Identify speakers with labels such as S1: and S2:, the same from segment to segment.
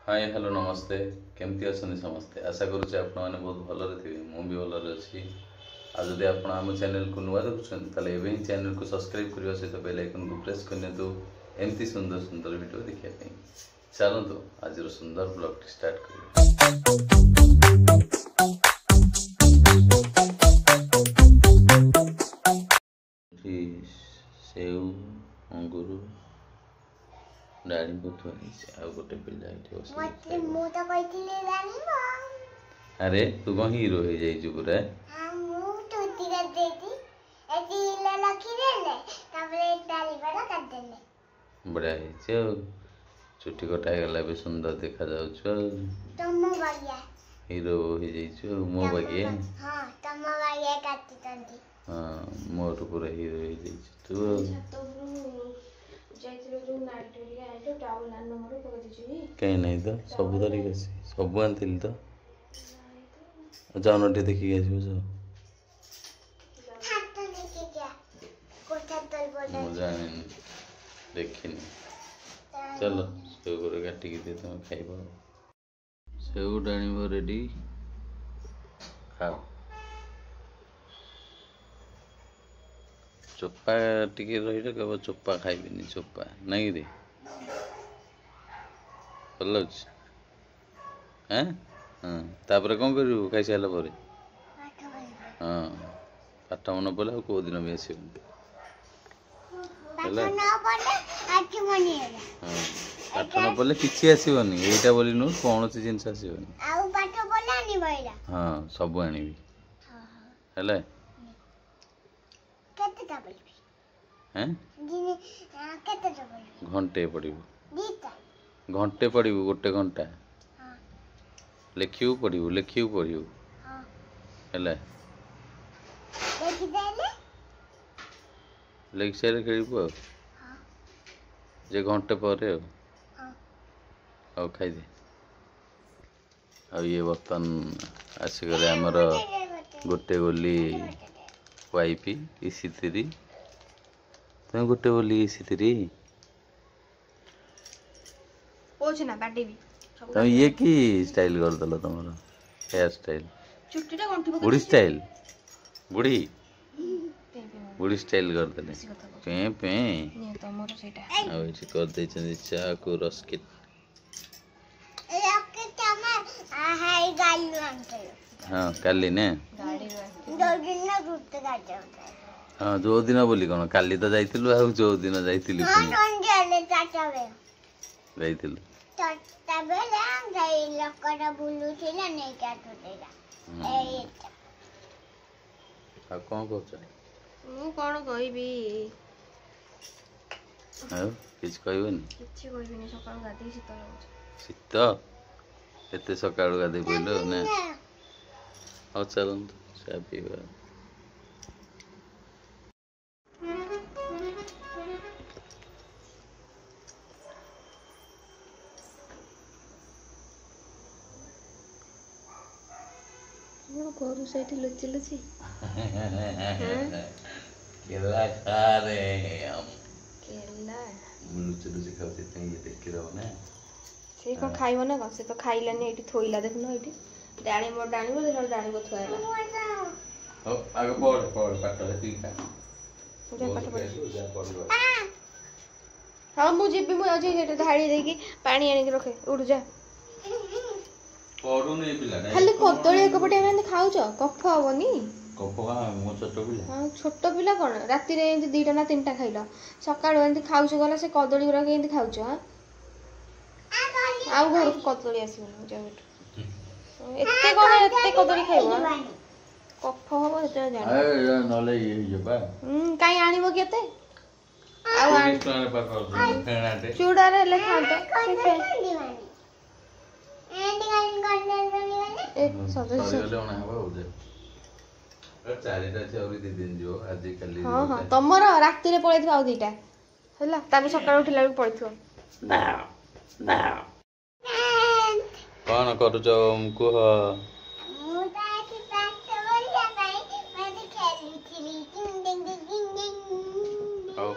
S1: Hi hello नमस्ते केमती अच्छा समस्ते आशा करुच्छे आपण मैंने बहुत भलरे थे मुझे भलरे अच्छी आज जदि आप चैनल को नुआ देखुं ही चैनल को सब्सक्राइब करने सहित बेल आइकन को प्रेस करने तो एमती सुंदर सुंदर वीडियो देखा चलतु आज सुंदर ब्लॉग टी स्टार्ट कर सेव अंगूर डाळिंब थुआ गोटे पिला अरे तू कौन हीरो हो जाइए पूरा बढ़िया है चुटी कटागला भी सुंदर देखा हीरो हो जाइए मो बागे हाँ मोर पूरा हीरो हो जाइए तू कहीं नहीं तो सब धरिक सब आनी तो जान देखिक आस जानी देखनी चलो सेव काटिक दे तुम खाइब सेव डाणिब रेडी खाओ चोपा टिके रही कब चोपा खाइबी चोपा नहीं रे भल हाँ हाँ तापर कौन कर खाई सारा पर हाँ पाठ मन पड़े कौ दिन भी आस पाठ न पड़े कि आसबनी यहीटा बोली नु कौन सी जिन आसबनी हाँ सब आनी है घंटे पड़ू घंटे पड़ू गोटे घंटा लिखिबू पढ़ू लिखिबू पढ़ू है लिख सारे खेलू जे घंटे पर खाई ये बर्तन आसिक आमर गोटे बोली वाइफ इसी तुम गोटे बोली इसी तुम ये की स्टाइल कर दल तुम हेयर स्टाइल बुढ़ी स्टाइल बुढ़ी बुढ़ी स्टाइल कर दे पे पे कर दे चा को रस्किट हाँ काली ने हाँ जो दिन बोली कौन काली तो जाइलु आ जो दिन जाइलु कौन कौन कहबी किछ कहबनी शीत एत सका गाधे पड़े ना हाँ चलते चा पीवा
S2: करू से लुचि लुचि
S1: केला खा रहे हैं हम
S2: केला
S1: लुचि लुचि खाते हैं ये देख के रहो ना
S2: से को खाइबो ना को से तो खाइलानी एठी थोइला देखनो एठी डाणी मोर डाणी बोले हर डाणी को थोइला
S1: हो आगे पड़ पाट रे तू खा
S2: जा पाट पड़ हां मु जेबी मु आज एटा धाड़ी देकी पानी आनी के रखे उठ जा
S1: पड़ू नहीं पिला
S2: खाली कदली एक पटे एने खाउछ कफ हबनी
S1: कफ का मो छोटो पिला
S2: हां छोटो पिला कोन राती रे एंती दीटा ना तीनटा खाइला सकाळ एंती खाउछ गला से कदली गुरा के एंती खाउछ हां आउ घर को कदली आसीबो जा बेट एते कोन एते कदली खाइबो कफ हबो एते जान
S1: ए नले ये बा
S2: काई आनिबो केते आउ आन
S1: फेणाटे
S2: चूड़ा रे ले खांतो एक सदस्य
S1: चारिटा चौरी दी दिन जो आज कल
S2: हां हां तमर राती रे पळैथि आउ दीटा हला ताबे सकाळ उठिला पळैथो
S1: ना ना कौन करूछ कुह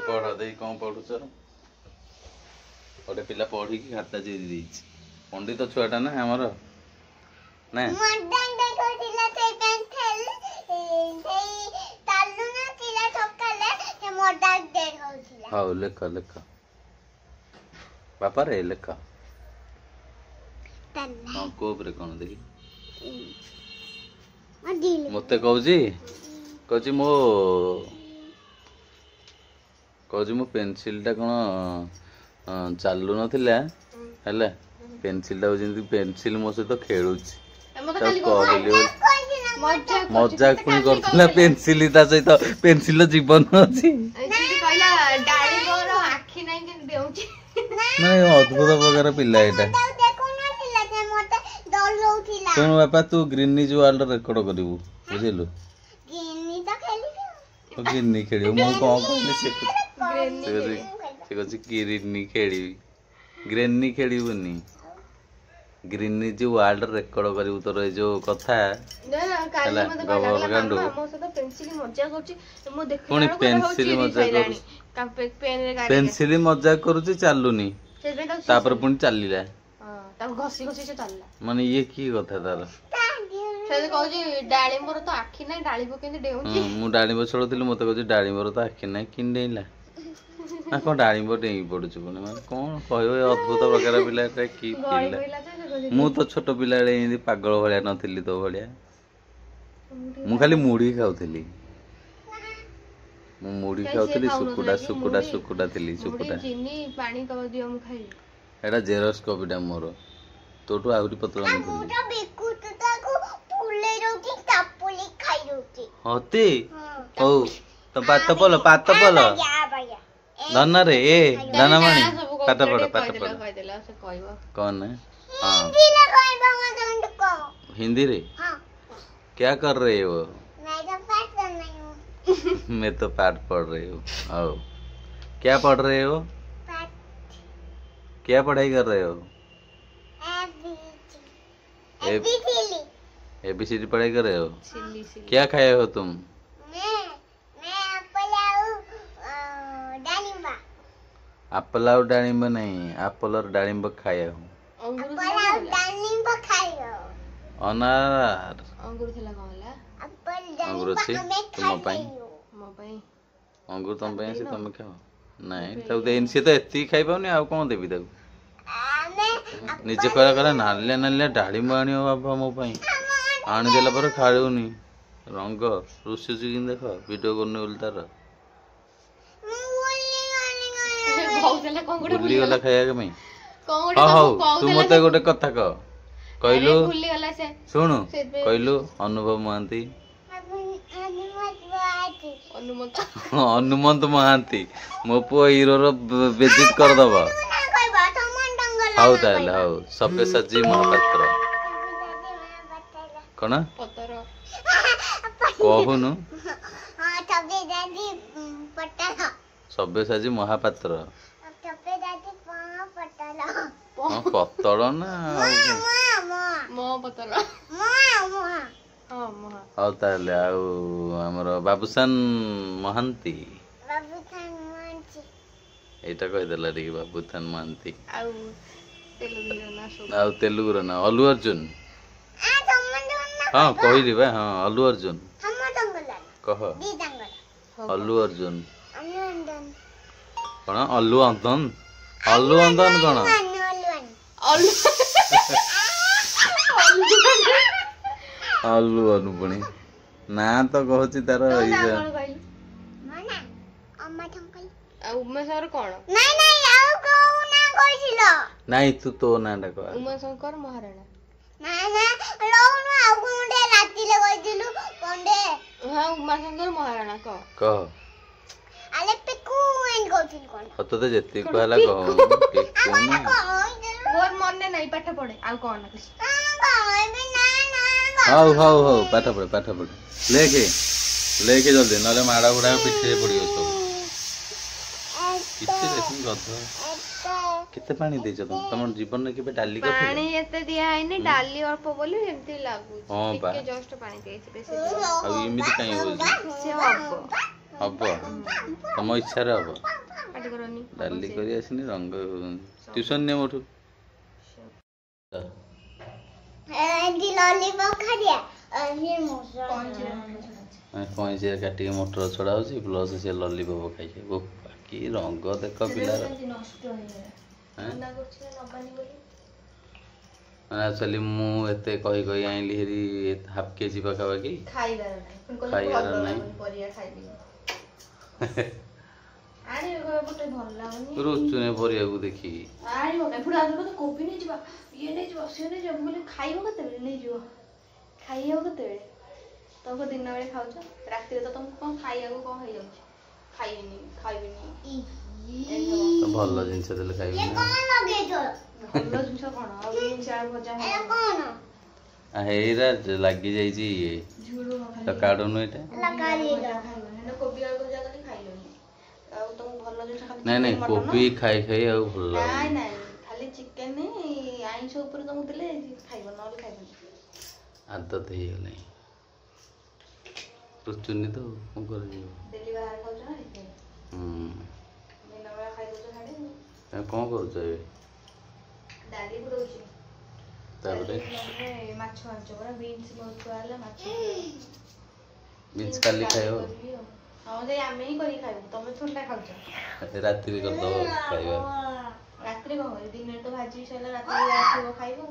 S1: पढ़ दे कौन पढ़ुच गोटे पिला पढ़ी खाता जे देछि ପଣ୍ଡିତ ଛୁଆଟା ନା ଆମର ନା ହଉ ଲେଖ ଲେଖ ବାପାରେ ଲେଖ ହଁ କୋ ଉପରେ କଣ ଦେଖି ମତେ କହୁଛି ମୋ ପେନସିଲଟା କଣ ଚାଲୁ ନଥିଲା ହେଲା ପେନସିଲଟା ଯେମିତି ପେନସିଲ ମୋ ସହିତ ଖେଳୁଛି କହିଲି ମଜାକ ପୁଣି କରୁଥିଲା ପେନସିଲ ତା ସହିତ ପେନସିଲର ଜୀବନ ଅଛି ମାନେ ଅଦ୍ଭୁତ ପ୍ରକାର ପିଲା ଏଇଟା ଶୁଣୁ ବାପା ତୁ ଗ୍ରୀନିଜ ୱାର୍ଲଡ ରେକର୍ଡ କରିବୁ ବୁଝିଲୁ ଗ୍ରୀନି ଖେଳିବୁ ମୁଁ କଣ କହିଲି ସେ କହୁଛି ଗ୍ରୀନି ଖେଳିବି ଗ୍ରେନି ଖେଳିବୁନି ଗ୍ରୀନିଜ ୱାର୍ଲଡ ରେକର୍ଡ କରିବୁ ତୋର ଏଇ ଯୋଉ କଥା ହେଲା ଗବରଗାଣ୍ଡୁ ପୁଣି ପେନସିଲ ମଜାକ କରୁଛି ଚାଲୁନି ତାପରେ ପୁଣି ଚାଲିଲା ମାନେ ଇଏ କି କଥା ତାର ମୁଁ ଡାଳିମ୍ବ ଛଡଉଥିଲି ମତେ କହୁଛି ଡାଳିମ୍ବର ତ ଆଖି ନାହିଁ କିଣି ଡେଇଁଲା ନା କଣ ଡାଳିମ୍ବ ଡେଇଁ ପଡୁଛୁ ପୁଣି ମାନେ କଣ କହିବ ଅଦ୍ଭୁତ ପ୍ରକାର ପିଲା ଏଟା କି ପିଲା ମୁଁ ତ ଛୋଟ ପିଲା ବେଳେ ଏମିତି ପାଗଳ ଭଳିଆ ନଥିଲି ତୋ ଭଳିଆ ମୁଁ ଖାଲି ମୁଢି ଖାଉଥିଲି ମୁଁ ମୁଢି ଖାଉଥିଲି ସୁକୁଟା ଥିଲି ସୁକୁଟା ଏଟା ଜେରକ୍ସ କପିଟା ମୋର ତୋଠୁ ଆହୁରି ପତଳା ନଥିଲି ହତି ହଉ ତ ପାତ ପଲ ଧନରେ ଏ ଧନମଣି ପାଠ ପଢ କौन है हाँ हिंदी रे क्या कर रहे हो मैं तो पाठ पढ़ रही हूँ आओ क्या पढ़ रहे हो क्या पढ़ाई कर रहे हो एबीसीडी पढ़ाई कर रहे हो क्या खाए हो तुम एप्पल और डालिम्ब नहीं एप्पल और डालिम्ब खाया हूँ अनार अंगूर अच्छी तुम अंगूर तुम से तुम खाओ नहीं सी तो एति खाई पाऊनी आ कौन देवी निजे कह नालिया नालिया डालिम्ब आण बाबा मो आनीदेला पर खाऊनी रंग रुषुची कि देख वीडियो करनी बोली तार भूलीगला खाया हौ तू मत गोटे कथा कह कहलु शुणु कहलु अनुभव महांती हनुमंत महांती मो पुओ हीरो बेजित करदब हौ ताले हौ सब्यसाची महापात्र कौन कहूनु सब्यसाची महापात्र पतल ना हौ ताले आमर बाबूसान महांती एटा कहीदेला रे बाबूसान महांती आउ तेलुगुर ना अल्लू अर्जुन हाँ कहली भाई हाँ अल्लू अर्जुन कह अल्लू अर्जुन कौन अल्लू अंदन कौन अल्लू अनुपुणी ना तो कहूँ तार नाई तू तो ना कह
S2: उमाशंकर महाराणा हाँ उमाशंकर महाराणा
S1: कह तो जेती कहला कह
S2: मोर मन नहीं पाठ पढ़े आ कौन
S1: हौ पाठ पढ़ लेके जल्दी ना माड़ा गुड़ा पिछे पड़ो सब केते पानी देछ तुम जीवन में केबे डाली का
S2: पानी एते दिया हैनी डाली अल्प बोली एमती लागू के जस्ट पानी देछ बेसी
S1: आ इमिति काई हो
S2: से
S1: हबो तम इच्छा रे हबो
S2: पाटी करनी
S1: डाली करी आसिनी रंग ट्यूशन ने मोठू कईचे काटिक मटर छड़ा हो प्लस से लॉलीपॉप खाई कि रंग देख पिलार एक्चुअली मुझे कही कही आइली हेरी हाफ केजी पाखापाखि खाइबार नहीं रुचुने परिया को देखी
S2: कोबी नहीं जा ये नहीं जा से नहीं जा बोले खाइबो कते नहीं जो खाइबो कते तुमको दिन बेले खाऊ रात तो तुमको कौन खाइबा को कौन हो जाउछ खाइबेनी
S1: भल जिनस देले खाइबे
S2: भल जिनस कोन अब जिनस भजा
S1: हेरा लागी जाई छी ये
S2: झुडू
S1: तो काडनु एटा
S2: लगा लीला ना कोबी आलू भजा कनी खाइलो आ तुम भल जिनस खाली
S1: नहीं नहीं कोबी खाई खाई आ भल
S2: नहीं नहीं खाली चिकन आइंस ऊपर तुम दिले खाइबो नले खाइबो
S1: आदत ही नहीं रुचुनी तो कौन कर
S2: दिल्ली बाहर खाऊ ना दिन बेला खाइ दो छाड़े
S1: कौन करूछ ए
S2: डाली बुडौची
S1: ताबरे
S2: माछ आंचो बरा बीन्स बहुत आला माछ
S1: बीन्स काली खायो
S2: हां जे आमे ही करी खाइबो तमे थोंडा खाउछ
S1: रात्रि कर दो खाइबा
S2: रात्रि कौन दिन तो भाजी सला रात्रि आथिबो खाइबो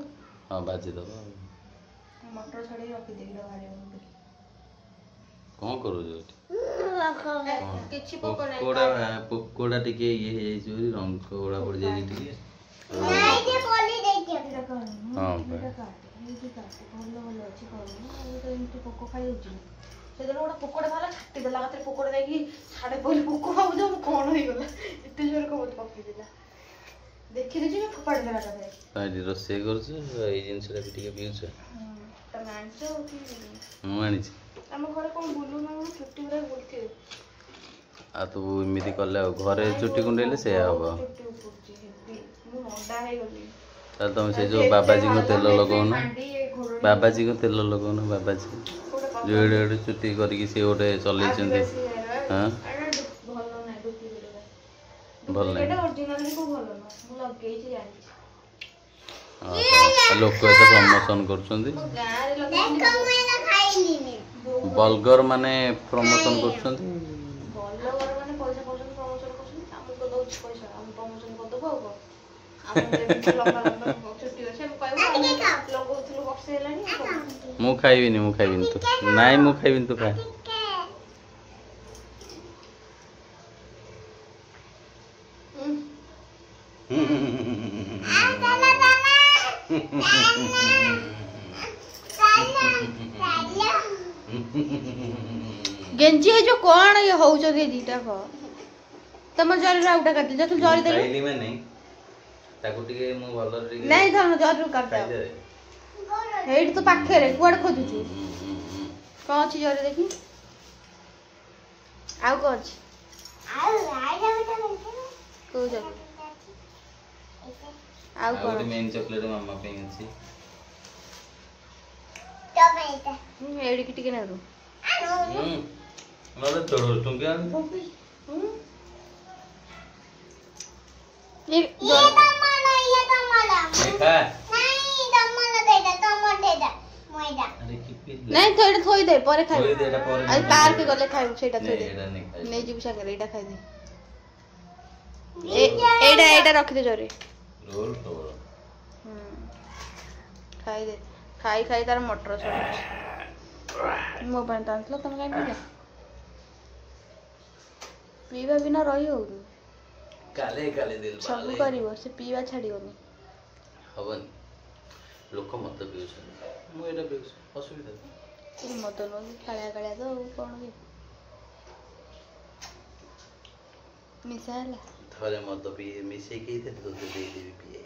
S1: हां भाजी दो
S2: मटर छड़ी रखी देबी बाहर
S1: कौन करू
S2: किछि पको नै
S1: पकोड़ा टिके ये हे जोरी रंग कोड़ा पड़ जाई टिके
S2: नहीं जे बोली दे के
S1: हां
S2: भलो भलो अछि कोन तो इनते पको खाइ होछि से दिन ओडा पकोड़ा भाला छाटी देला काते पकोड़ा दे कि छाडे पहिले पको खाउ जो कोन होई गेला एते जोर को बहुत पकी देला देखि दे जे फपाड़ देला काते
S1: आइ रोसे करछ ए जिंसरा भी टिके पिउछ
S2: टमाटो कि
S1: मु आनी छी
S2: हम घरे कोन बुलु ना छुट्टी रे बोलते
S1: आ तू इमिति करले घरे चुट्टी कुंडेले से हबो
S2: मु अंडा हे गली
S1: ताल तुम से जो बाबाजी को तेल लगाउन बाबाजी को तेल लगाउन बाबाजी जो एडे चुट्टी करके से ओटे चलै चंदी हां
S2: भलो नै डुप्लीकेट
S1: भल नै
S2: एटा ओरिजिनल को भलो ना मु लगै छी जानि
S1: लोक एत प्रमोशन करछंदी बल्गर माने प्रमोशन करछंदी
S2: बल्गर माने पैसा प्रमोशन करछंदी हमको दउ पैसा हम प्रमोशन कर दबो हम लंबा लंबा छुट्टी अछि हम कहबो लगौथुलु बक्से हेलानी
S1: मु खाइबिनी तो नाइ मु खाइबिनी तो खा
S2: गेंजी है जो कौन ये हो जगे दीटा को तम जरी राउटा काट जा तू जरी दे
S1: खाइली में नहीं ताको टिके मु भलर टिके
S2: नहीं धन जरी काट हेड तो पाखे रे कुआड खोजुछु कौन छी जरी देखी आउ कौन छी आउ राजा बेटा को जरी आउ कौन
S1: मेन चॉकलेट मामा पे अछि
S2: टमेटा एडी की टिके नारू
S1: मतलब तोड़ तुम क्या
S2: ये तमाला
S1: देखा
S2: नहीं तमाला दे दे टमाटे दे मोइदा
S1: अरे किपि
S2: नहीं थोड़े थोई दे परे खाइ
S1: थोई दे एटा परे
S2: आज पार्क गले खाइ सेटा थोई दे
S1: एटा नहीं खाइ
S2: नहीं जीव संगे एटा खाइ दे एटा रख दे जरे
S1: रोल तोड़
S2: खाइ दे खाइ तार मटर छड़ मो पान तांतलो तम काई पीजा पीवा बिना रही हो
S1: काले काले दिल
S2: सब करिवो से पीवा छाड़ीवनी
S1: हवन लोक मत पिउछ मु एटा पिउछ असुविधा
S2: तू मत नो काळ्या काळ्या तो कोन के मिसाला
S1: थरे मत पी मिसे के थे तो दे देबी पिए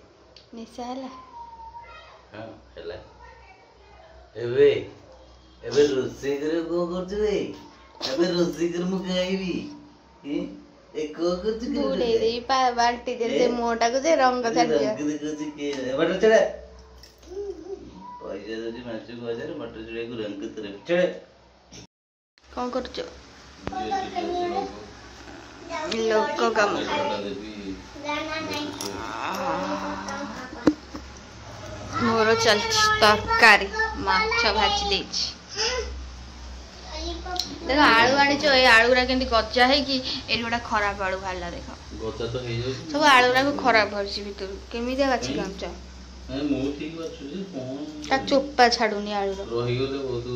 S2: मिसाला
S1: हां हैला एबे रोसे करे को करछ रे एबे रोसे कर मु खाइबी ए को करछ के
S2: बुले रे पा बाल्टी दे से मोटा को जे रंग छाड़ दिया
S1: रंग देखो के एबे चले पैसा दे माछ को हजार मटर चुड़े को रंग तेरे चले
S2: कोन करछ लोक काम चलछि तरकारी माछ भाजी देछि देख आलू आनीछ ए आलू गुरा केंती गजा है कि एरी गोटा खराब आलू बाहरला देख
S1: गजा तो हे जाउ
S2: सब आलू गुरा को खराब भरछि भितर केमिदिया बाछि कामच
S1: मु ठीक बाछु जे कोन
S2: ता चोप्पा छाडुनी आलू रो
S1: रही गले बहुत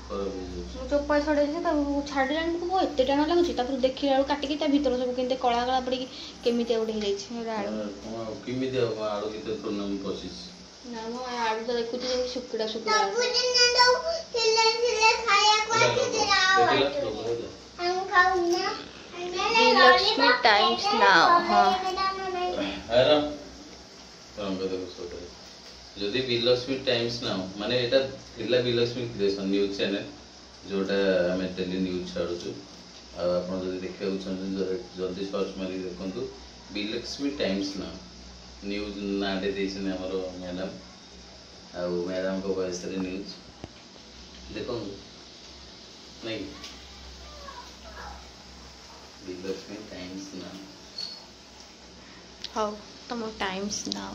S1: खराब हो जाउ
S2: मु चोप्पा छाडे ता छाडलान को एते टाइम लागुछि ता देखि आलू काटि कि ता भितर सब केंते कळा कळा पड़ी केमिदिया उडे हे जाइछि आलू
S1: केमिदिया आलू के तो नाम पसिस
S2: ना मो आलू तो देखुछि जे सुकुड़ा सुकुड़ा
S3: सब दिन ना दो सिले खाया को दिलाओ हम खाऊ ना
S2: लक्ष्मी टाइम्स नाउ हां
S1: आरा रंग देखो सोटे जदि विलक्ष्मी टाइम्स नाउ माने एटा थिला विलक्ष्मी क्रिएशन न्यूज़ चैनल जोटा हमें डेली न्यूज़ छाडुछु आ आपण जदि देखिया जल्दी सर्च मारी देखंतु विलक्ष्मी टाइम्स नाउ न्यूज़ नाडे देछन हमर मैडम आ मैडम को वॉइस रे न्यूज़ देखो नहीं विलक्ष्मी टाइम्स नाउ
S2: हाउ तुम टाइम्स नाउ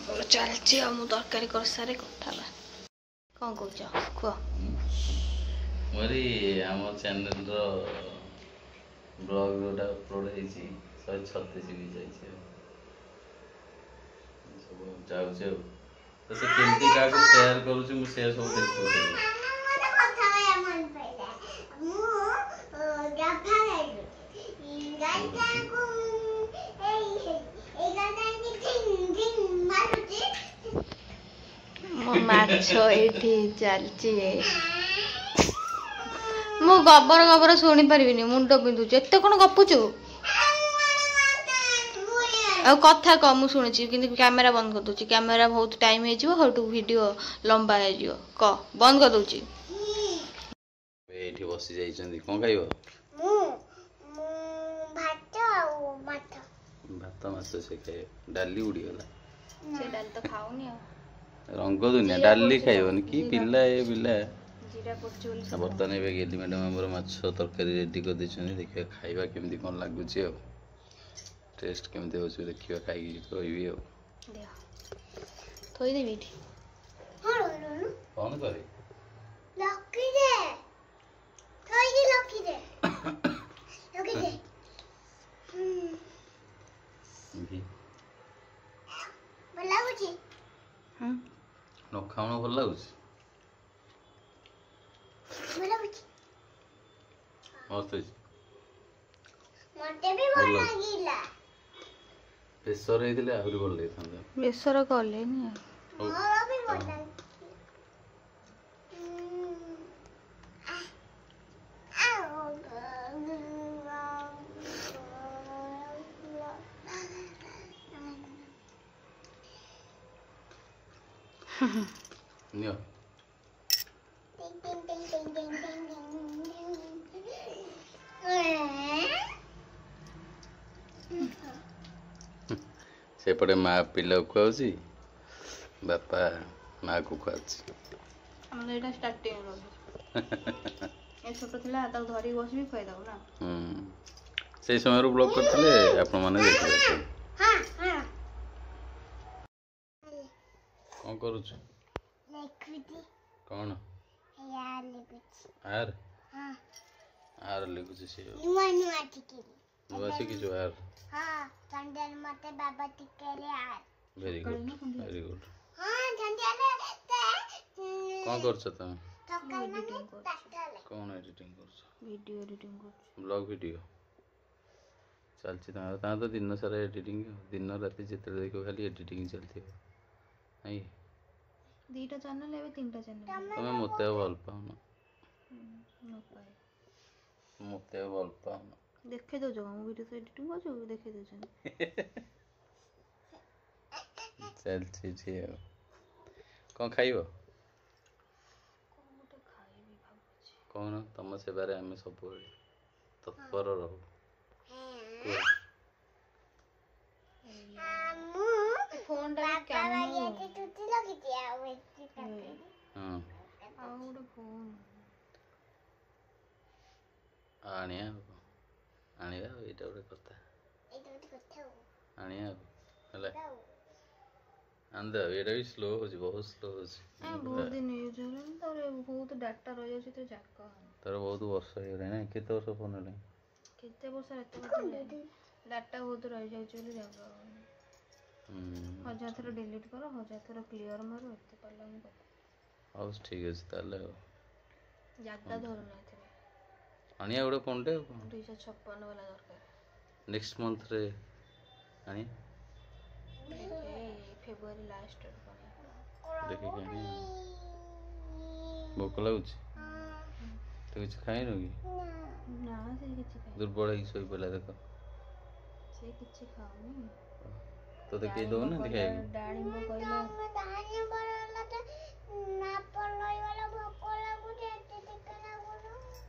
S2: बोलो चलछि हम तरकारी कर सारे कथाबा कोन कहछ को
S1: मरी हम चैनल रो ब्लॉग जोटा अपलोड हेछि 136 भी जाइछे सब जाउ जे तो से केमती का को शेयर करू छी मु शेयर सब देखू
S3: কথা হয় মন পড়ে মু গাফা গাইলো গাইতাকু এই গাইতাকি ধিং ধিং মারুছি
S2: मो माछो एठी चलछि मु गबर गबर सुनी परिबिनी मुंडो बिंदु एते कोन गपुचु आ कथा क मु सुनिछि किंतु कैमरा बंद कर दोछि कैमरा बहुत टाइम हे जिवो हटू वीडियो लंबा हे जिवो क बंद कर दोछि
S1: एठी बसी जाइछन्ती कोन खाइबो
S3: मु मु भात और माछ
S1: भात माछ से खाइ डाली उडी गला
S2: से डाल तो खाउनी आ
S1: रंग दुनिया डाली खाइबन की पिल्ला ए बिल्ला
S2: जीरा पड़छि बोली
S1: बर्तन ए गेली मैडम हमर माछ तरकारी रेडी कर दिछन्ती देखिया खाइबा केमती कोन लागुछि आ टेस्ट केमती होछि देखिया खाइ कहबी आ
S2: दे थोई दे बेटी
S3: हरो
S1: कोन करे
S3: लकी दे थोई दे लकी दे
S1: भी
S3: बोलाउछि
S2: हम
S1: न खाउन भल लागुछि
S3: बोलाउछि
S1: मस्त होइछि
S3: मते भी भल लागिला
S1: प्रेशर हेतिले आहुरी भल लागथांदा
S2: बेसर कले नि
S3: मोर भी भल लागी
S1: नियो
S3: टिंग टिंग टिंग टिंग टिंग
S1: सेपटे माँ पिला खुआउछि बापा माँ को खुआउछि
S2: हम एटा स्टार्टिंग रो ए छोट थिला ता धरी बसबी खुआइ दउ ना
S1: से समय ब्लॉग करथिले आपण माने देखिले
S3: हां हां
S1: कोन करूछु
S3: लिखुदी
S1: कोन
S3: यार लिखुछी
S1: आर
S3: हां
S1: आर लिखुछि से
S3: नुआ नुआ टिकेली
S1: बसी कि जो आर
S3: हां संडल मते बाबा टिकेले यार
S1: वेरी गुड
S3: हां संडल ते
S1: कोन करछ तुम
S3: सकाल माने टाटले
S1: कोन एडिटिंग करछ
S2: वीडियो एडिटिंग कर
S1: ब्लॉग वीडियो चलछि ता तो दिन सारा एडिटिंग दिन राति जिते देखो खाली एडिटिंग चलथि नहीं
S2: दीटा चैनल एबे तीनटा चैनल
S1: तमे मते भल पाउन
S2: नो पाए
S1: मते भल पाउन
S2: देखे दो जो हम वीडियो एडिटिंग कर जो देखे दो छन
S1: चल छी कोन खाइबो
S2: कोन खाइबी भाबुछि
S1: कोन तम सेबारे हमें सब तत्पर रहू
S3: हमु
S2: फोन टा
S3: बाबा ये टूटी लगी दिया वेची करके
S1: हां
S2: आ उडे फोन
S1: आनिया आनिया एटा उडे कथा
S3: एटा कथा
S1: आनिया हला ଆନ୍ଦ ଏଇଟା ବି ସ୍ଲୋ ହଉଛି, ବହୁତ ସ୍ଲୋ ହଉଛି।
S2: ବହୁତ ଦିନ ୟୁଜ୍ ହେଲାଣି, ତାପରେ ବହୁତ ଡାଟା ରହିଯାଉଛି ତ ଜାକ।
S1: ତାର ବହୁତ ବର୍ଷ ହେଇଗଲାଣି ନା? କେତେ ବର୍ଷ ଫୋନ୍ ହେଲାଣି?
S2: କେତେ ବର୍ଷ ଏତେ କଥା ଡାଟା ବହୁତ ରହିଯାଉଛି ବୋଲି ଜାକ ହଉନି। 1000 ଥର ଡିଲିଟ୍ କର, 1000 ଥର କ୍ଲିୟର ମାର, ଏତେ ପାଲା ମୁଁ କଥା।
S1: ହଉ ଠିକ୍ ଅଛି ତାହେଲେ ଆଉ।
S2: ଜାଗା ଧରୁନି ଏଥିରେ।
S1: ଆଣିବା ଗୋଟେ ଫୋନ୍ଟେ ଆଉ କ'ଣ?
S2: 256 ବାଲା ଦରକାର।
S1: ନେକ୍ସଟ ମନ୍ଥରେ ଆଣିବା।
S2: ଫେବୃଆରୀ ଲାଷ୍ଟ ଆଡ଼କୁ ଆଣିବା।
S1: ଦେଖିକି ଆଣିବା। ଭୋକ ଲାଗୁଛି? ତୁ କିଛି ଖାଇନୁ କି?
S2: ନା ସେ କିଛି ଖାଇନି।
S1: ଦୁର୍ବଳ ହେଇକି ଶୋଇପଡ଼ିଲା ଦେଖ।
S2: ସେ କିଛି ଖାଉନି।
S1: ତୋତେ କେହି ଦଉନାହାନ୍ତି ଖାଇବାକୁ?
S2: ଡାଳିମ୍ବ କହିଲା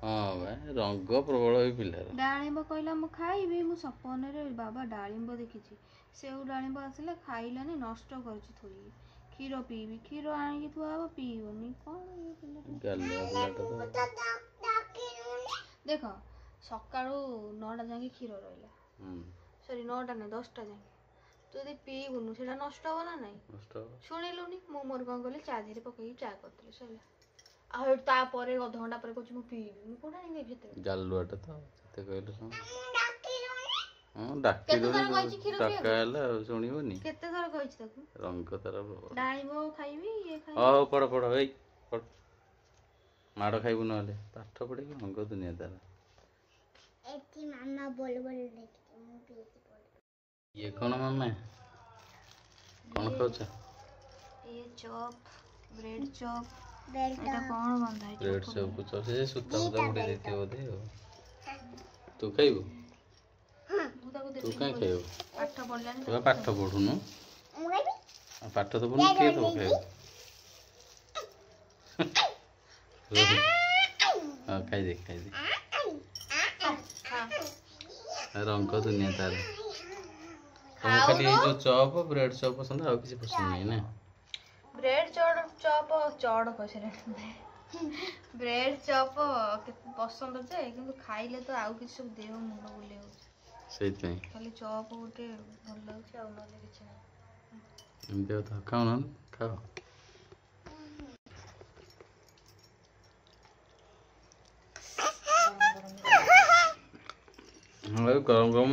S1: ହଁ ବା, ରଙ୍ଗ ପ୍ରବଳ ଏଇ ପିଲାର।
S2: ଡାଳିମ୍ବ କହିଲା ମୁଁ ଖାଇବି, ମୁଁ ସପନରେ ବାବା ଡାଳିମ୍ବ ଦେଖିଛି। ସେଉ ଡାଳିମ୍ବ ଆସିଲା ଖାଇଲାନି, ନଷ୍ଟ କରୁଛି ଥୋଇକି। କ୍ଷୀର ପିଇବି, କ୍ଷୀର ଆଣିକି ଥୁଆ ହବ ପିଇବନି। କ'ଣ ଇଏ ପିଲାଟା? ଦେଖ ସକାଳୁ 9ଟା ଯାକେ କ୍ଷୀର ରହିଲା, ସରି 9ଟା ନାହିଁ 10ଟା ଯାକେ। ତୁ ଯଦି ପିଇବୁନୁ ସେଇଟା ନଷ୍ଟ ହବ ନା ନାଇଁ? ଶୁଣିଲୁନି, ମୁଁ ମୋର କ'ଣ କଲି, ଚା ଦେହରେ ପକେଇକି ଚା କରିଦେଲି, ସରିଲା। ଆଉ ତାପରେ ଅଧଘଣ୍ଟା ପରେ କହୁଛି ମୁଁ ପିଇବି। ମୁଁ କୋଉଟା ଆଣିକି ଭିତରେ
S1: ଗାଲୁଆଟା ତ ଯେତେ କହିଲେ ଶୁଣ। ହଁ ଡାକିଲୁଣି, ଡକା ହେଲା ଆଉ ଶୁଣିବନି।
S2: କେତେ ଥର କହିଛି ତାକୁ?
S1: ରଙ୍ଗ ତାର
S2: ଡାଳିମ୍ବ ଖାଇବି, ଇଏ ଖାଇବି।
S1: ହଉ ପଢ ପଢ, ଏଇ ପଢ। ମାଡ଼ ଖାଇବୁ ନହେଲେ। ପାଠ ପଢିକି ରଙ୍ଗ ଦୁନିଆ ତାର। ଇଏ କ'ଣ ମାମା? କ'ଣ ଖାଉଛ?
S2: ଇଏ ଚପ୍, ବ୍ରେଡ୍ ଚପ୍। ଏଟା କ'ଣ ବନ୍ଧା ହେଇଛି?
S1: ବ୍ରେଡ୍ ଚପ୍ ଚପ୍ ସେ ସୂତା ଫୁତା ଉଡ଼େଇ ଦେଇଥିବ ବୋଧେ ଆଉ। ତୁ ଖାଇବୁ? ତୁ କାଇଁ ଖାଇବୁ?
S2: ପାଠ ପଢିଲାନି।
S1: ତୁ ପାଠ ପଢୁନୁ? ପାଠ ତ ପଢୁନୁ, କିଏ ଦବ ଖାଇବୁ? ହଁ ଖାଇଦେ ଖାଇଦେ। ରଙ୍ଗ ଦୁନିଆ ତାର। ତମକୁ ଖାଲି ଏଇ ଯୋଉ ଚପ୍ ବ୍ରେଡ୍ ଚପ୍ ପସନ୍ଦ, ଆଉ କିଛି ପସନ୍ଦ ନାହିଁ ନା?
S2: ବ୍ରେଡ୍ ଚପ୍ ବ୍ରେଡ୍ ଚପ୍ ପସନ୍ଦ ଯେ, କିନ୍ତୁ ଖାଇଲେ ତ ଆଉ କିଛି ସବୁ ଦେହ ମୁଣ୍ଡ ବୁଲେଇ ହଉଛି।
S1: ସେଇଥିପାଇଁ
S2: ଖାଲି ଚପ୍ ଗୋଟେ ଭଲ ଲାଗୁଛି, ଆଉ ନହେଲେ କିଛି ନାହିଁ।
S1: ଏମିତି କଥା। ଖାଉନ, ଖାଅ। ହଁ ଗରମ ଗରମ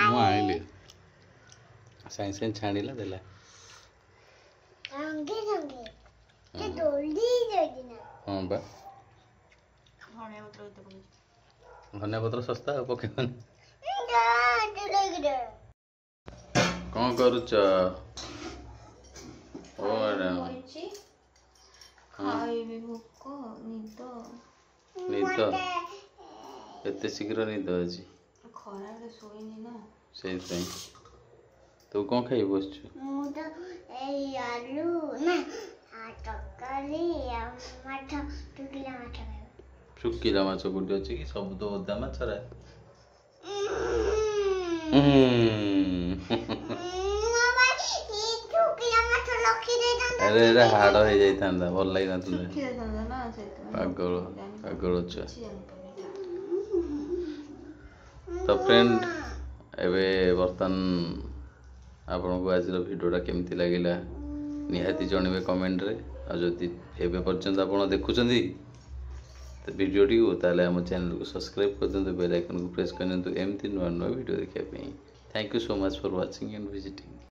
S1: ମୁଁ ଆଣିଲି, ସାଙ୍ଗେ ସାଙ୍ଗେ ଛାଣିଲା ଦେଲା। ହଁ ବା, ଧନିଆ ପତ୍ର ଶସ୍ତା ଆଉ ପକେଇବନି। କ'ଣ କରୁଛ?
S2: ଖାଇବି, ଭୋକ, ନିଦ।
S1: ନିଦ? ଏତେ ଶୀଘ୍ର ନିଦ ଅଛି?
S2: ଖରାବେଳେ ଶୋଇନି ନା,
S1: ସେଇଥିପାଇଁ। ତୁ କ'ଣ ଖାଇ ବସିଛୁ?
S3: ମୁଁ ତ ଏଇ ଆଳୁ ନା ତରକାରୀ ଆଉ ମାଛ, ଶୁଖିଲା ମାଛ ଖାଇବି।
S1: ଶୁଖିଲା ମାଛ କୋଉଠି ଅଛି କି? ସବୁ ତ ଓଦା ମାଛରା। ଆରେ ଏଇଟା ହାଡ଼ ହେଇଯାଇଥାନ୍ତା, ଭଲ ଲାଗିନଥାନ୍ତା। ପାଗଳ ପାଗଳ ଛୁଆ। ତ ଫ୍ରେଣ୍ଡ, ଏବେ ବର୍ତ୍ତମାନ ଆପଣଙ୍କୁ ଆଜିର ଭିଡ଼ିଓଟା କେମିତି ଲାଗିଲା ନିହାତି ଜଣାଇବେ କମେଣ୍ଟରେ। ଆଉ ଯଦି ଏବେ ପର୍ଯ୍ୟନ୍ତ ଆପଣ ଦେଖୁଛନ୍ତି ଭିଡ଼ିଓଟିକୁ, ତାହେଲେ ଆମ ଚ୍ୟାନେଲକୁ ସବସ୍କ୍ରାଇବ୍ କରିଦିଅନ୍ତୁ, ବେଲ୍ ଆଇକନ୍କୁ ପ୍ରେସ୍ କରିଦିଅନ୍ତୁ ଏମିତି ନୂଆ ନୂଆ ଭିଡ଼ିଓ ଦେଖିବା ପାଇଁ। Thank you so much for watching and visiting.